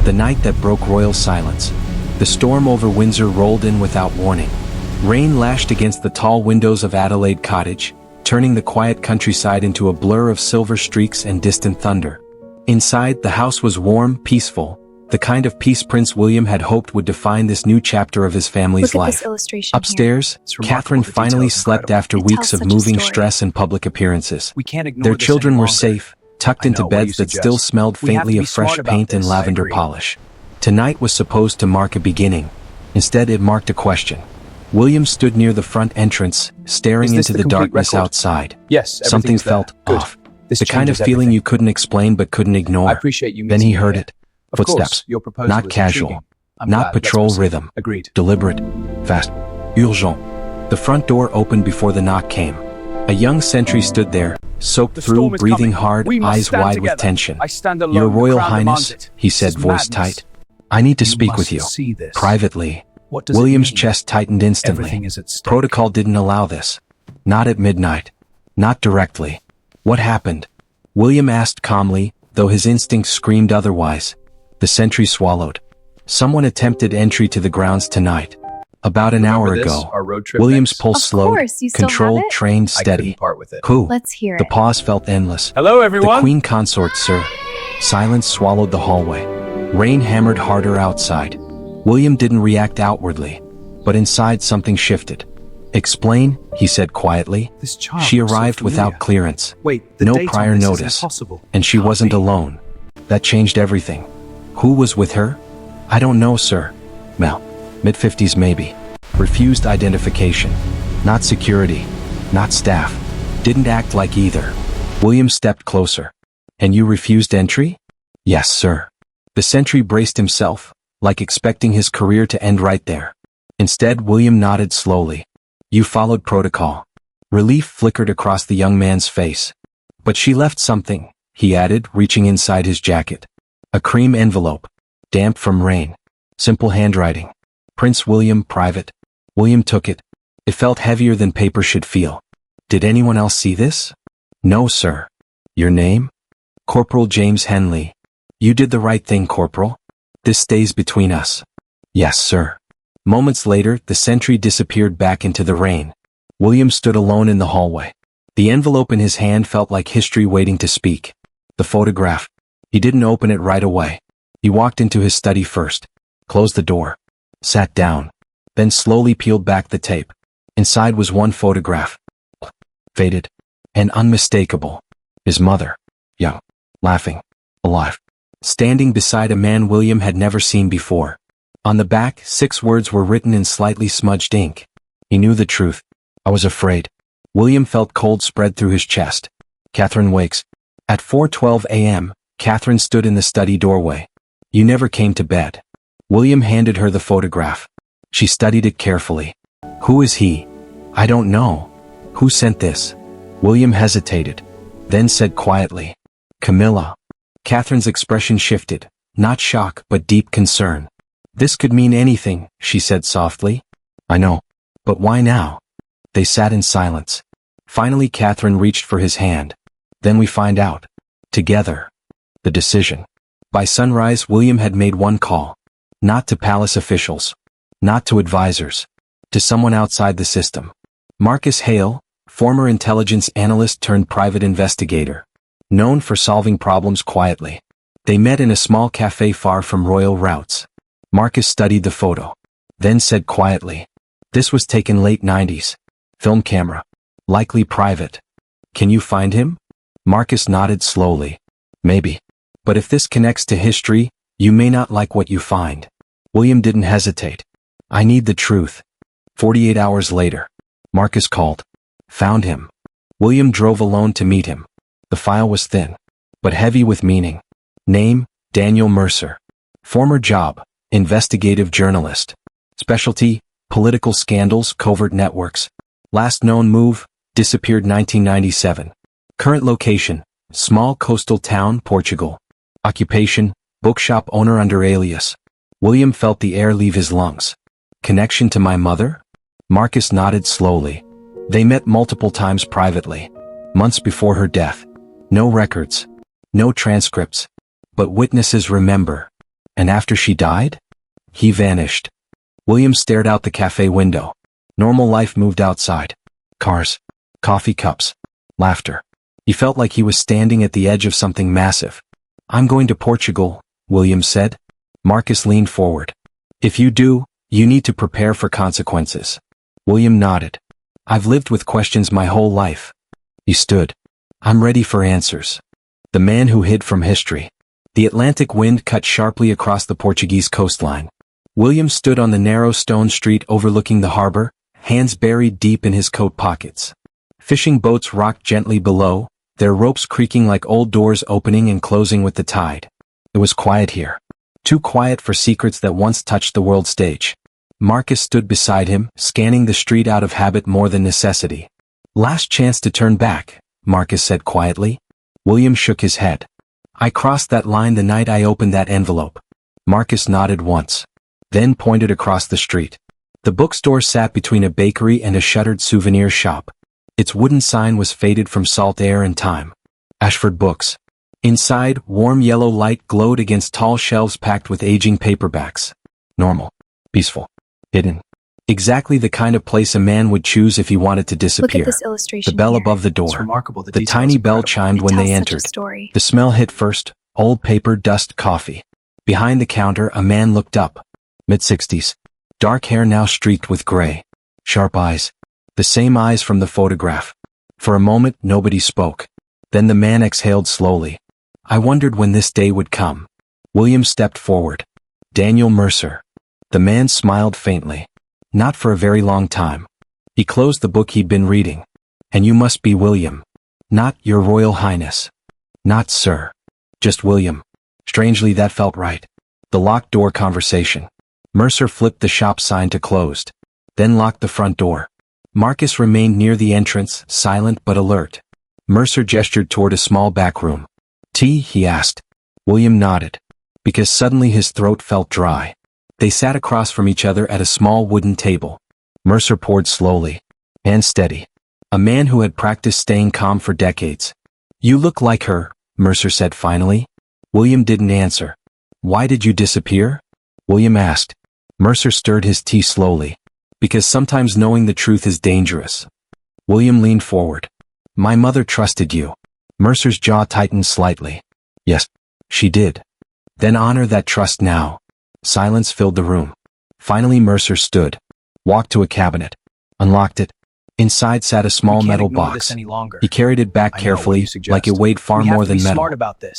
The night that broke royal silence. The storm over Windsor rolled in without warning. Rain lashed against the tall windows of Adelaide Cottage, turning the quiet countryside into a blur of silver streaks and distant thunder. Inside, the house was warm, peaceful, the kind of peace Prince William had hoped would define this new chapter of his family's life. Upstairs, Catherine finally slept after weeks of moving stress and public appearances. Their children were safe, tucked into beds that still smelled faintly of fresh paint and lavender polish. Tonight was supposed to mark a beginning. Instead, it marked a question. William stood near the front entrance, staring into the darkness outside. Yes, something felt off. The kind of feeling you couldn't explain but couldn't ignore. I appreciate you. Then he heard it. Of Footsteps. Your proposal Not is casual. intriguing. Not patrol rhythm. Agreed. Deliberate. Fast. Urgent. The front door opened before the knock came. A young sentry stood there, soaked through, breathing hard, eyes wide with tension. Your Royal Highness, he said, voice tight. I need to speak with you. Privately. William's chest tightened instantly. Protocol didn't allow this. Not at midnight. Not directly. What happened? William asked calmly, though his instincts screamed otherwise. The sentry swallowed. Someone attempted entry to the grounds tonight. About an hour ago. William's pulse slowed, controlled, trained, steady. Who? Let's hear it. The pause felt endless. Hello, everyone. The Queen Consort, sir. Silence swallowed the hallway. Rain hammered harder outside. William didn't react outwardly, but inside something shifted. Explain, he said quietly. She arrived without clearance. No prior notice. And she wasn't alone. That changed everything. Who was with her? I don't know, sir. Well, mid-50s maybe. Refused identification. Not security. Not staff. Didn't act like either. William stepped closer. And you refused entry? Yes, sir. The sentry braced himself, like expecting his career to end right there. Instead, William nodded slowly. You followed protocol. Relief flickered across the young man's face. But she left something, he added, reaching inside his jacket. A cream envelope. Damp from rain. Simple handwriting. Prince William, private. William took it. It felt heavier than paper should feel. Did anyone else see this? No, sir. Your name? Corporal James Henley. You did the right thing, Corporal. This stays between us. Yes, sir. Moments later, the sentry disappeared back into the rain. William stood alone in the hallway. The envelope in his hand felt like history waiting to speak. The photograph. He didn't open it right away. He walked into his study first, closed the door, sat down, then slowly peeled back the tape. Inside was one photograph. Faded and unmistakable. His mother. Young. Laughing. Alive. Standing beside a man William had never seen before. On the back, 6 words were written in slightly smudged ink. He knew the truth. I was afraid. William felt cold spread through his chest. Catherine wakes. At 4:12 a.m., Catherine stood in the study doorway. You never came to bed. William handed her the photograph. She studied it carefully. Who is he? I don't know. Who sent this? William hesitated, then said quietly, Camilla. Catherine's expression shifted, not shock but deep concern. This could mean anything, she said softly. I know. But why now? They sat in silence. Finally Catherine reached for his hand. Then we find out. Together. The decision. By sunrise William had made one call. Not to palace officials. Not to advisors. To someone outside the system. Marcus Hale, former intelligence analyst turned private investigator. Known for solving problems quietly. They met in a small cafe far from royal routes. Marcus studied the photo. Then said quietly. This was taken late 90s. Film camera. Likely private. Can you find him? Marcus nodded slowly. Maybe. But if this connects to history, you may not like what you find. William didn't hesitate. I need the truth. 48 hours later. Marcus called. Found him. William drove alone to meet him. The file was thin, but heavy with meaning. Name, Daniel Mercer. Former job, investigative journalist. Specialty, political scandals, covert networks. Last known move, disappeared 1997. Current location, small coastal town, Portugal. Occupation, bookshop owner under alias. William felt the air leave his lungs. Connection to my mother? Marcus nodded slowly. They met multiple times privately. Months before her death. No records. No transcripts. But witnesses remember. And after she died? He vanished. William stared out the cafe window. Normal life moved outside. Cars, coffee cups, laughter. He felt like he was standing at the edge of something massive. I'm going to Portugal, William said. Marcus leaned forward. If you do, you need to prepare for consequences. William nodded. I've lived with questions my whole life. He stood. I'm ready for answers. The man who hid from history. The Atlantic wind cut sharply across the Portuguese coastline. William stood on the narrow stone street overlooking the harbor, hands buried deep in his coat pockets. Fishing boats rocked gently below, their ropes creaking like old doors opening and closing with the tide. It was quiet here. Too quiet for secrets that once touched the world stage. Marcus stood beside him, scanning the street out of habit more than necessity. Last chance to turn back, Marcus said quietly. William shook his head. I crossed that line the night I opened that envelope. Marcus nodded once, then pointed across the street. The bookstore sat between a bakery and a shuttered souvenir shop. Its wooden sign was faded from salt air and time. Ashford Books. Inside, warm yellow light glowed against tall shelves packed with aging paperbacks. Normal. Peaceful. Hidden. Exactly the kind of place a man would choose if he wanted to disappear. Look at this illustration The bell here. above the door. It's remarkable. The tiny bell chimed when they entered. Story. The smell hit first, old paper, dust, coffee. Behind the counter, a man looked up. Mid-60s. Dark hair now streaked with gray. Sharp eyes. The same eyes from the photograph. For a moment, nobody spoke. Then the man exhaled slowly. I wondered when this day would come. William stepped forward. Daniel Mercer. The man smiled faintly. Not for a very long time. He closed the book he'd been reading. And you must be William. Not Your Royal Highness. Not Sir. Just William. Strangely, that felt right. The locked door conversation. Mercer flipped the shop sign to closed. Then locked the front door. Marcus remained near the entrance, silent but alert. Mercer gestured toward a small back room. Tea, he asked. William nodded. Because suddenly his throat felt dry. They sat across from each other at a small wooden table. Mercer poured slowly. And steady. A man who had practiced staying calm for decades. You look like her, Mercer said finally. William didn't answer. Why did you disappear? William asked. Mercer stirred his tea slowly. Because sometimes knowing the truth is dangerous. William leaned forward. My mother trusted you. Mercer's jaw tightened slightly. Yes, she did. Then honor that trust now. Silence filled the room. Finally Mercer stood. Walked to a cabinet. Unlocked it. Inside sat a small metal box. He carried it back carefully, like it weighed far more than metal.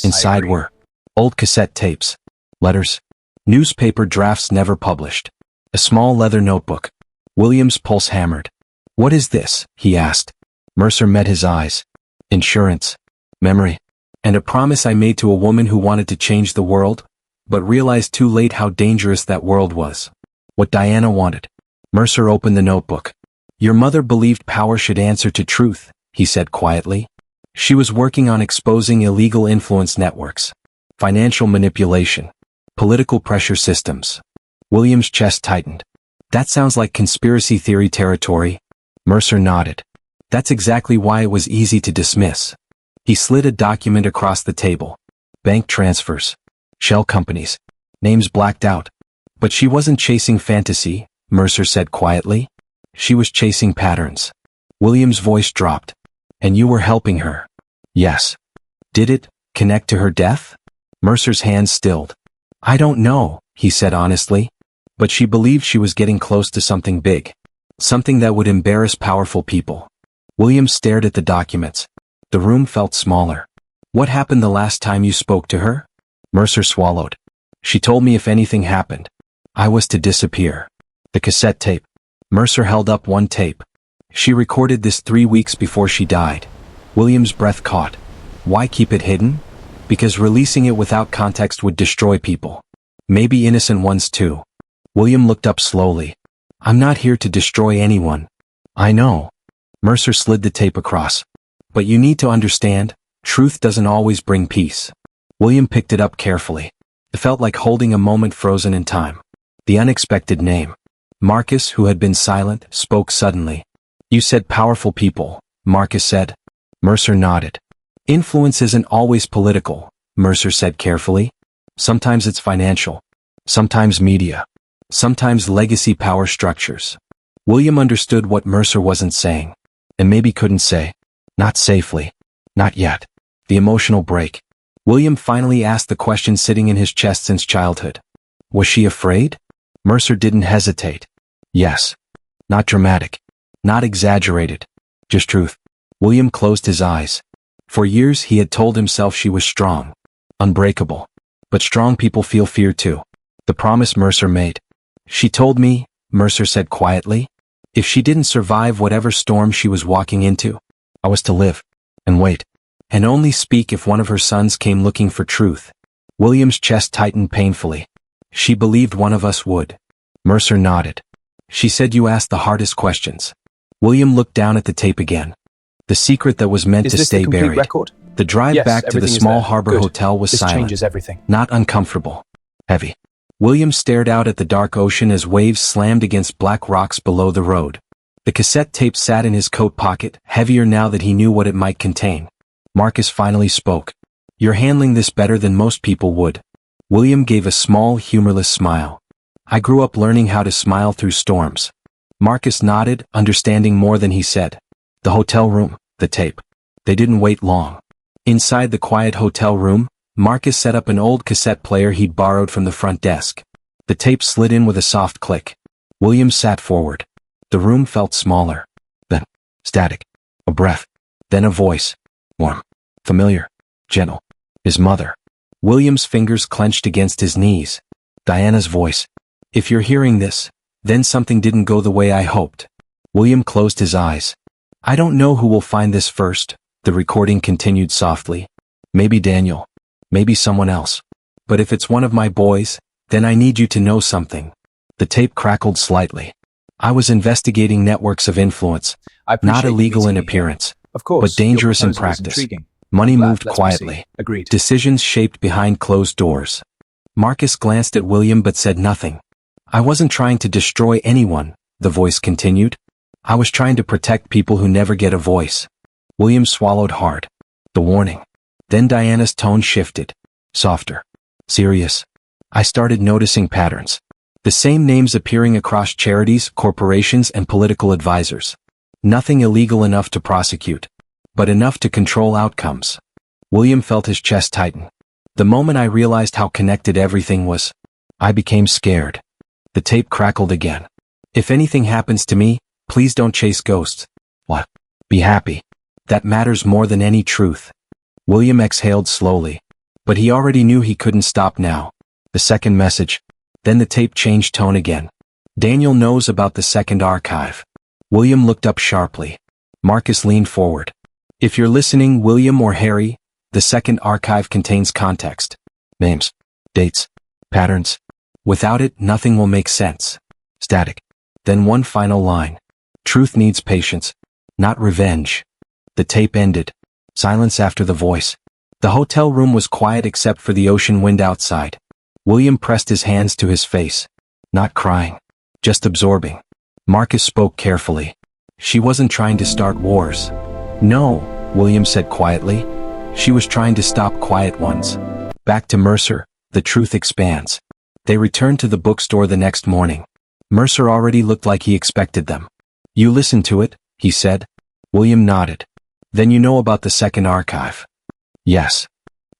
Inside were old cassette tapes, letters, newspaper drafts never published, a small leather notebook. William's pulse hammered. What is this? He asked. Mercer met his eyes. Insurance, memory, and a promise I made to a woman who wanted to change the world, but realized too late how dangerous that world was. What Diana wanted. Mercer opened the notebook. Your mother believed power should answer to truth, he said quietly. She was working on exposing illegal influence networks, financial manipulation, political pressure systems. William's chest tightened. That sounds like conspiracy theory territory. Mercer nodded. That's exactly why it was easy to dismiss. He slid a document across the table. Bank transfers. Shell companies. Names blacked out. But she wasn't chasing fantasy, Mercer said quietly. She was chasing patterns. William's voice dropped. And you were helping her. Yes. Did it connect to her death? Mercer's hands stilled. I don't know, he said honestly. But she believed she was getting close to something big. Something that would embarrass powerful people. William stared at the documents. The room felt smaller. What happened the last time you spoke to her? Mercer swallowed. She told me if anything happened, I was to disappear. The cassette tape. Mercer held up one tape. She recorded this 3 weeks before she died. William's breath caught. Why keep it hidden? Because releasing it without context would destroy people. Maybe innocent ones too. William looked up slowly. I'm not here to destroy anyone. I know. Mercer slid the tape across. But you need to understand, truth doesn't always bring peace. William picked it up carefully. It felt like holding a moment frozen in time. The unexpected name. Marcus, who had been silent, spoke suddenly. You said powerful people, Marcus said. Mercer nodded. Influence isn't always political, Mercer said carefully. Sometimes it's financial. sometimes media, sometimes legacy power structures. William understood what Mercer wasn't saying, and maybe couldn't say. Not safely. Not yet. The emotional break. William finally asked the question sitting in his chest since childhood. Was she afraid? Mercer didn't hesitate. Yes. Not dramatic. Not exaggerated. Just truth. William closed his eyes. For years he had told himself she was strong. Unbreakable. But strong people feel fear too. The promise Mercer made. She told me, Mercer said quietly, if she didn't survive whatever storm she was walking into, I was to live. And wait. And only speak if one of her sons came looking for truth. William's chest tightened painfully. She believed one of us would. Mercer nodded. She said you asked the hardest questions. William looked down at the tape again. The secret that was meant to stay buried. Record? The drive back to the small harbor hotel was silent. This changes everything. Not uncomfortable. Heavy. William stared out at the dark ocean as waves slammed against black rocks below the road. The cassette tape sat in his coat pocket, heavier now that he knew what it might contain. Marcus finally spoke. You're handling this better than most people would. William gave a small, humorless smile. I grew up learning how to smile through storms. Marcus nodded, understanding more than he said. The hotel room, the tape. They didn't wait long. Inside the quiet hotel room, Marcus set up an old cassette player he'd borrowed from the front desk. The tape slid in with a soft click. William sat forward. The room felt smaller. Then, static. A breath. Then a voice. Warm. Familiar. Gentle. His mother. William's fingers clenched against his knees. Diana's voice. If you're hearing this, then something didn't go the way I hoped. William closed his eyes. I don't know who will find this first, the recording continued softly. Maybe Daniel. Maybe someone else. But if it's one of my boys, then I need you to know something. The tape crackled slightly. I was investigating networks of influence, not illegal in appearance, of course, but dangerous in practice. Money moved quietly. Agreed. Decisions shaped behind closed doors. Marcus glanced at William but said nothing. I wasn't trying to destroy anyone, the voice continued. I was trying to protect people who never get a voice. William swallowed hard. The warning. Then Diana's tone shifted. Softer. Serious. I started noticing patterns. The same names appearing across charities, corporations, and political advisors. Nothing illegal enough to prosecute, but enough to control outcomes. William felt his chest tighten. The moment I realized how connected everything was, I became scared. The tape crackled again. If anything happens to me, please don't chase ghosts. What? Be happy. That matters more than any truth. William exhaled slowly. But he already knew he couldn't stop now. The second message. Then the tape changed tone again. Daniel knows about the second archive. William looked up sharply. Marcus leaned forward. If you're listening, William or Harry, the second archive contains context. Names. Dates. Patterns. Without it, nothing will make sense. Static. Then one final line. Truth needs patience, not revenge. The tape ended. Silence after the voice. The hotel room was quiet except for the ocean wind outside. William pressed his hands to his face. Not crying. Just absorbing. Marcus spoke carefully. She wasn't trying to start wars. No, William said quietly. She was trying to stop quiet ones. Back to Mercer, the truth expands. They returned to the bookstore the next morning. Mercer already looked like he expected them. You listened to it, he said. William nodded. Then you know about the second archive. Yes.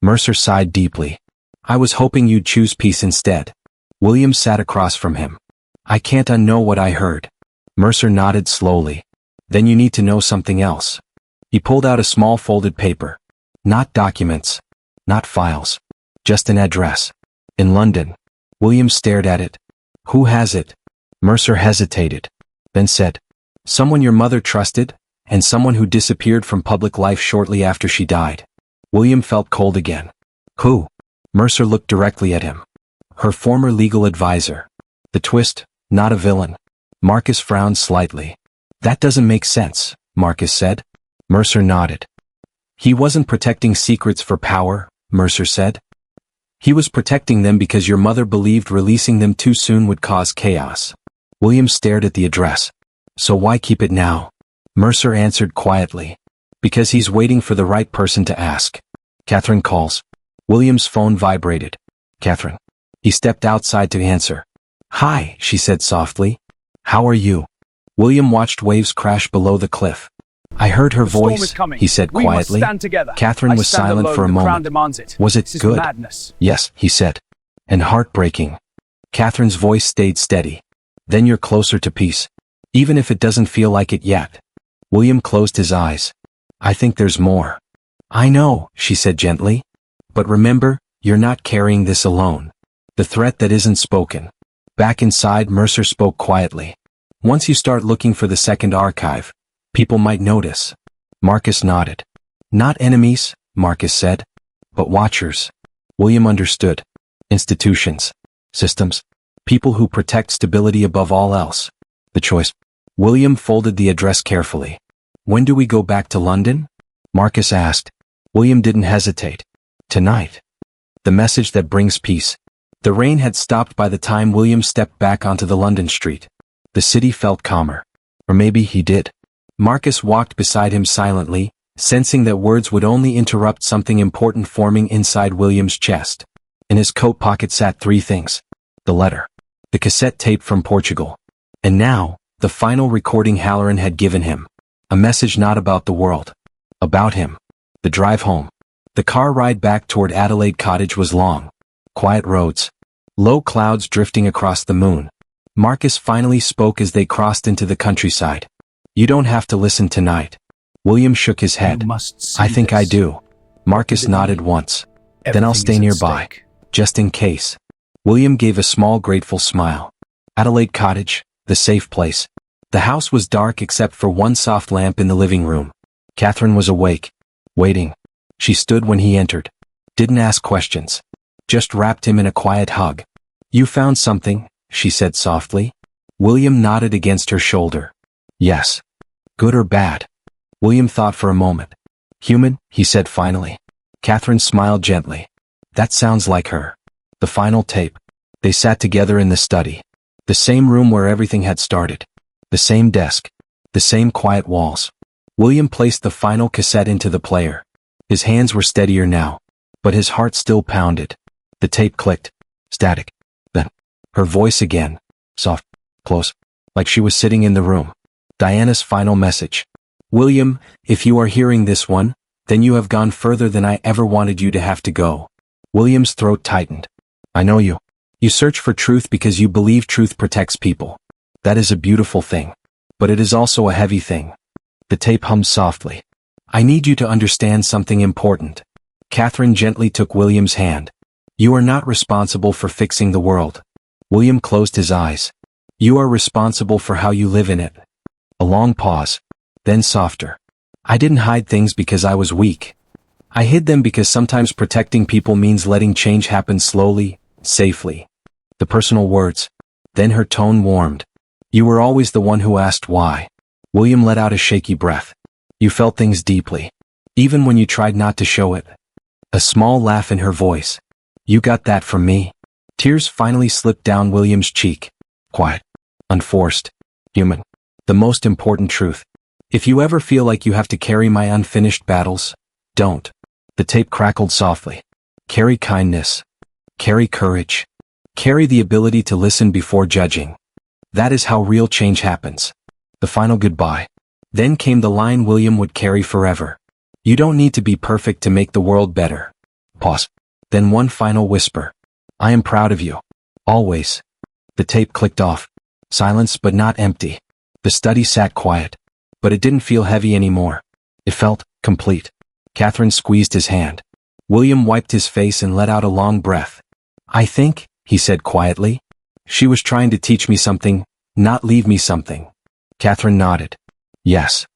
Mercer sighed deeply. I was hoping you'd choose peace instead. William sat across from him. I can't unknow what I heard. Mercer nodded slowly. Then you need to know something else. He pulled out a small folded paper. Not documents. Not files. Just an address. In London. William stared at it. Who has it? Mercer hesitated. Then said, someone your mother trusted, and someone who disappeared from public life shortly after she died. William felt cold again. Who? Mercer looked directly at him. Her former legal advisor. The twist, not a villain. Marcus frowned slightly. That doesn't make sense, Marcus said. Mercer nodded. He wasn't protecting secrets for power, Mercer said. He was protecting them because your mother believed releasing them too soon would cause chaos. William stared at the address. So why keep it now? Mercer answered quietly. Because he's waiting for the right person to ask. Catherine calls. William's phone vibrated. Catherine. He stepped outside to answer. "Hi," she said softly. "How are you?" William watched waves crash below the cliff. "I heard her voice," he said quietly. Catherine was silent for a moment. "Was it good?" "Yes," he said. "And heartbreaking." Catherine's voice stayed steady. "Then you're closer to peace. Even if it doesn't feel like it yet." William closed his eyes. "I think there's more." "I know," she said gently. "But remember, you're not carrying this alone. The threat that isn't spoken." Back inside, Mercer spoke quietly. "Once you start looking for the second archive, people might notice." Marcus nodded. "Not enemies," Marcus said, "but watchers." William understood. Institutions. Systems. People who protect stability above all else. The choice. William folded the address carefully. "When do we go back to London?" Marcus asked. William didn't hesitate. "Tonight." The message that brings peace. The rain had stopped by the time William stepped back onto the London street. The city felt calmer. Or maybe he did. Marcus walked beside him silently, sensing that words would only interrupt something important forming inside William's chest. In his coat pocket sat three things. The letter. The cassette tape from Portugal. And now, the final recording Halloran had given him. A message not about the world. About him. The drive home. The car ride back toward Adelaide Cottage was long. Quiet roads. Low clouds drifting across the moon. Marcus finally spoke as they crossed into the countryside. "You don't have to listen tonight." William shook his head. "I think I do." Marcus nodded once. "Then I'll stay nearby. Just in case." William gave a small grateful smile. Adelaide Cottage, the safe place. The house was dark except for one soft lamp in the living room. Catherine was awake. Waiting. She stood when he entered. Didn't ask questions. Just wrapped him in a quiet hug. "You found something," she said softly. William nodded against her shoulder. "Yes." "Good or bad?" William thought for a moment. "Human," he said finally. Catherine smiled gently. "That sounds like her." The final tape. They sat together in the study. The same room where everything had started. The same desk. The same quiet walls. William placed the final cassette into the player. His hands were steadier now, but his heart still pounded. The tape clicked. Static. Then, her voice again. Soft. Close. Like she was sitting in the room. Diana's final message. "William, if you are hearing this one, then you have gone further than I ever wanted you to have to go." William's throat tightened. "I know you. You search for truth because you believe truth protects people. That is a beautiful thing. But it is also a heavy thing." The tape hummed softly. "I need you to understand something important." Catherine gently took William's hand. "You are not responsible for fixing the world." William closed his eyes. "You are responsible for how you live in it." A long pause. Then softer. "I didn't hide things because I was weak. I hid them because sometimes protecting people means letting change happen slowly, safely." The personal words. Then her tone warmed. "You were always the one who asked why." William let out a shaky breath. "You felt things deeply. Even when you tried not to show it." A small laugh in her voice. "You got that from me." Tears finally slipped down William's cheek. Quiet. Unforced. Human. The most important truth. "If you ever feel like you have to carry my unfinished battles, don't." The tape crackled softly. "Carry kindness. Carry courage. Carry the ability to listen before judging. That is how real change happens." The final goodbye. Then came the line William would carry forever. "You don't need to be perfect to make the world better." Pause. Then one final whisper. "I am proud of you. Always." The tape clicked off. Silence but not empty. The study sat quiet. But it didn't feel heavy anymore. It felt complete. Catherine squeezed his hand. William wiped his face and let out a long breath. "I think," he said quietly, "she was trying to teach me something, not leave me something." Catherine nodded. "Yes."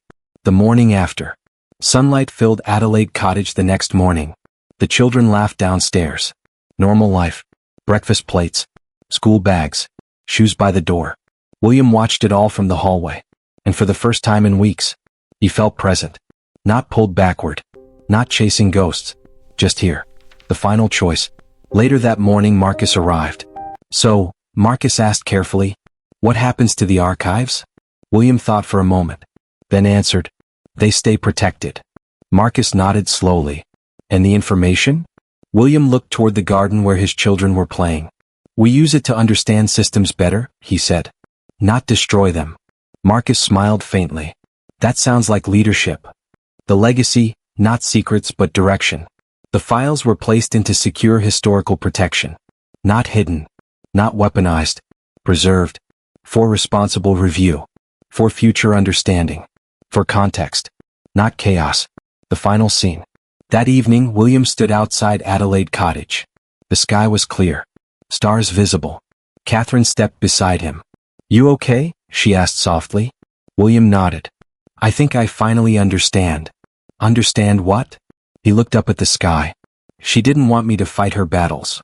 The morning after. Sunlight filled Adelaide Cottage the next morning. The children laughed downstairs. Normal life. Breakfast plates. School bags. Shoes by the door. William watched it all from the hallway. And for the first time in weeks, he felt present. Not pulled backward. Not chasing ghosts. Just here. The final choice. Later that morning Marcus arrived. "So," Marcus asked carefully, "what happens to the archives?" William thought for a moment. Then answered, "They stay protected." Marcus nodded slowly. "And the information?" William looked toward the garden where his children were playing. We use it to understand systems better, he said. Not destroy them. Marcus smiled faintly. That sounds like leadership. The legacy, not secrets but direction. The files were placed into secure historical protection. Not hidden. Not weaponized. Preserved. For responsible review. For future understanding. For context. Not chaos. The final scene. That evening, William stood outside Adelaide Cottage. The sky was clear. Stars visible. Catherine stepped beside him. You okay? She asked softly. William nodded. I think I finally understand. Understand what? He looked up at the sky. She didn't want me to fight her battles.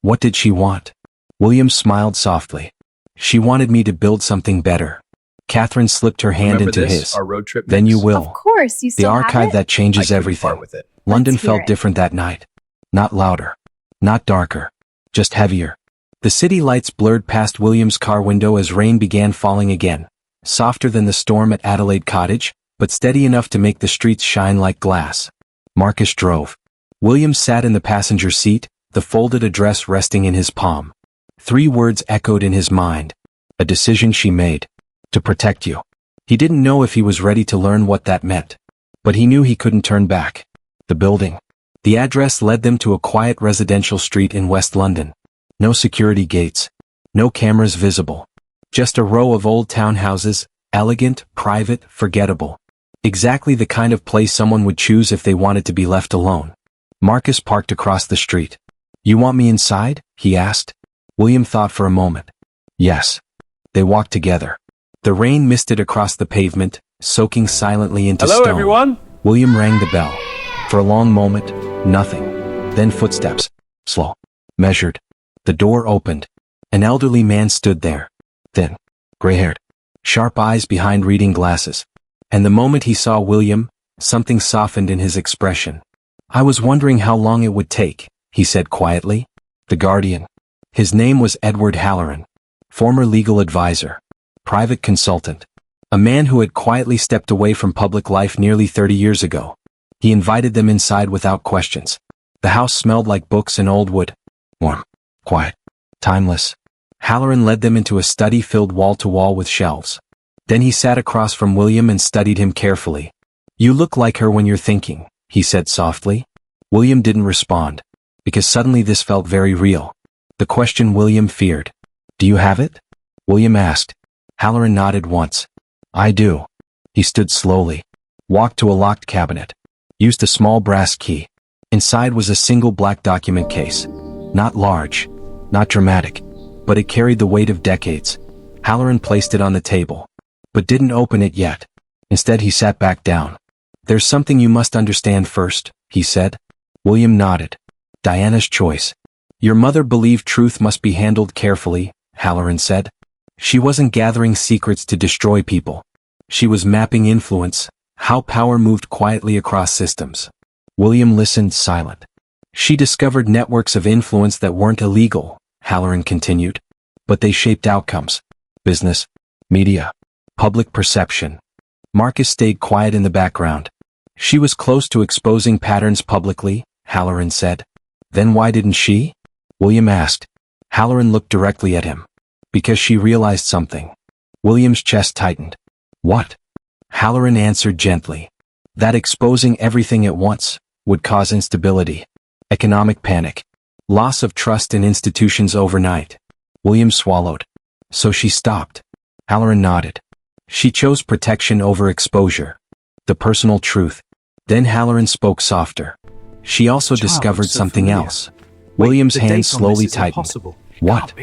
What did she want? William smiled softly. She wanted me to build something better. Catherine slipped her hand into his. Our road trip Then you will. Of course, you The still have archive it? that changes I couldn't everything. part with it. London Let's hear felt it. different that night. Not louder. Not darker. Just heavier. The city lights blurred past William's car window as rain began falling again. Softer than the storm at Adelaide Cottage, but steady enough to make the streets shine like glass. Marcus drove. William sat in the passenger seat, the folded address resting in his palm. 3 words echoed in his mind. A decision she made. To protect you. He didn't know if he was ready to learn what that meant. But he knew he couldn't turn back. The building. The address led them to a quiet residential street in West London. No security gates. No cameras visible. Just a row of old townhouses, elegant, private, forgettable. Exactly the kind of place someone would choose if they wanted to be left alone. Marcus parked across the street. You want me inside? He asked. William thought for a moment. Yes. They walked together. The rain misted across the pavement, soaking silently into Hello, stone. everyone. William rang the bell. For a long moment, nothing. Then footsteps. Slow. Measured. The door opened. An elderly man stood there. Thin. Gray-haired. Sharp eyes behind reading glasses. And the moment he saw William, something softened in his expression. I was wondering how long it would take, he said quietly. The Guardian. His name was Edward Halloran. Former legal advisor. Private consultant. A man who had quietly stepped away from public life nearly 30 years ago. He invited them inside without questions. The house smelled like books and old wood. Warm. Quiet. Timeless. Halloran led them into a study filled wall to wall with shelves. Then he sat across from William and studied him carefully. You look like her when you're thinking, he said softly. William didn't respond. Because suddenly this felt very real. The question William feared. Do you have it? William asked. Halloran nodded once. I do. He stood slowly. Walked to a locked cabinet. Used a small brass key. Inside was a single black document case. Not large. Not dramatic. But it carried the weight of decades. Halloran placed it on the table. But didn't open it yet. Instead he sat back down. There's something you must understand first, he said. William nodded. Diana's choice. Your mother believed truth must be handled carefully, Halloran said. She wasn't gathering secrets to destroy people. She was mapping influence, how power moved quietly across systems. William listened silent. She discovered networks of influence that weren't illegal, Halloran continued. But they shaped outcomes. Business, media, public perception. Marcus stayed quiet in the background. She was close to exposing patterns publicly, Halloran said. Then why didn't she? William asked. Halloran looked directly at him. Because she realized something. William's chest tightened. What? Halloran answered gently. That exposing everything at once would cause instability, economic panic, loss of trust in institutions overnight. William swallowed. So she stopped. Halloran nodded. She chose protection over exposure. The personal truth. Then Halloran spoke softer. She also discovered something else. William's hand slowly tightened. What?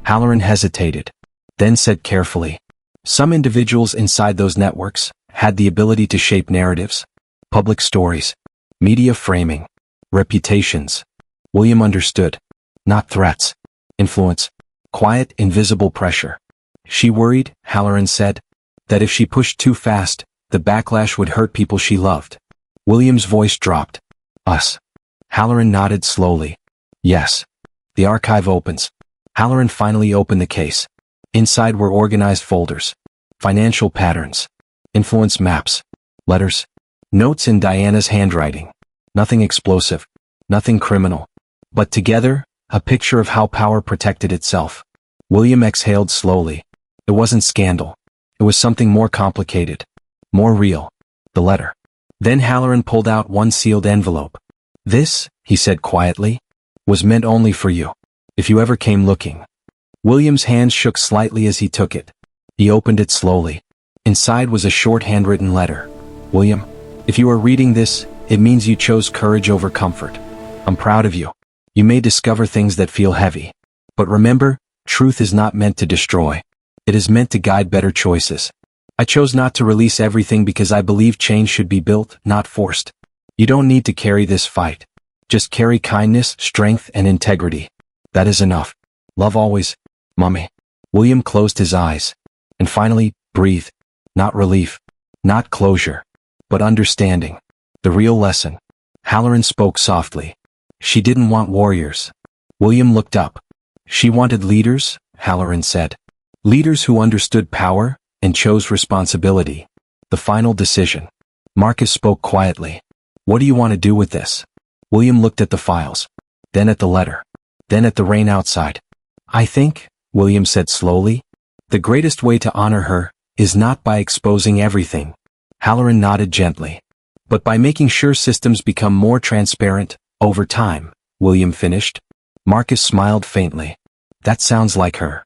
Halloran hesitated. Then said carefully. Some individuals inside those networks had the ability to shape narratives, public stories, media framing, reputations. William understood. Not threats. Influence. Quiet, invisible pressure. She worried, Halloran said, that if she pushed too fast, the backlash would hurt people she loved. William's voice dropped. Us. Halloran nodded slowly. Yes. The archive opens. Halloran finally opened the case. Inside were organized folders. Financial patterns. Influence maps. Letters. Notes in Diana's handwriting. Nothing explosive. Nothing criminal. But together, A picture of how power protected itself. William exhaled slowly. It wasn't scandal. It was something more complicated. More real. The letter. Then Halloran pulled out one sealed envelope. This, he said quietly, was meant only for you. If you ever came looking. William's hand shook slightly as he took it. He opened it slowly. Inside was a short handwritten letter. William, if you are reading this, it means you chose courage over comfort. I'm proud of you. You may discover things that feel heavy. But remember, truth is not meant to destroy. It is meant to guide better choices. I chose not to release everything because I believe change should be built, not forced. You don't need to carry this fight. Just carry kindness, strength, and integrity. That is enough. Love always, Mummy. William closed his eyes. And finally, breathed. Not relief. Not closure. But understanding. The real lesson. Halloran spoke softly. She didn't want warriors. William looked up. She wanted leaders, Halloran said. Leaders who understood power and chose responsibility. The final decision. Marcus spoke quietly. What do you want to do with this? William looked at the files. Then at the letter. Then at the rain outside. I think, William said slowly, the greatest way to honor her is not by exposing everything. Halloran nodded gently. But by making sure systems become more transparent, over time, William finished. Marcus smiled faintly. That sounds like her.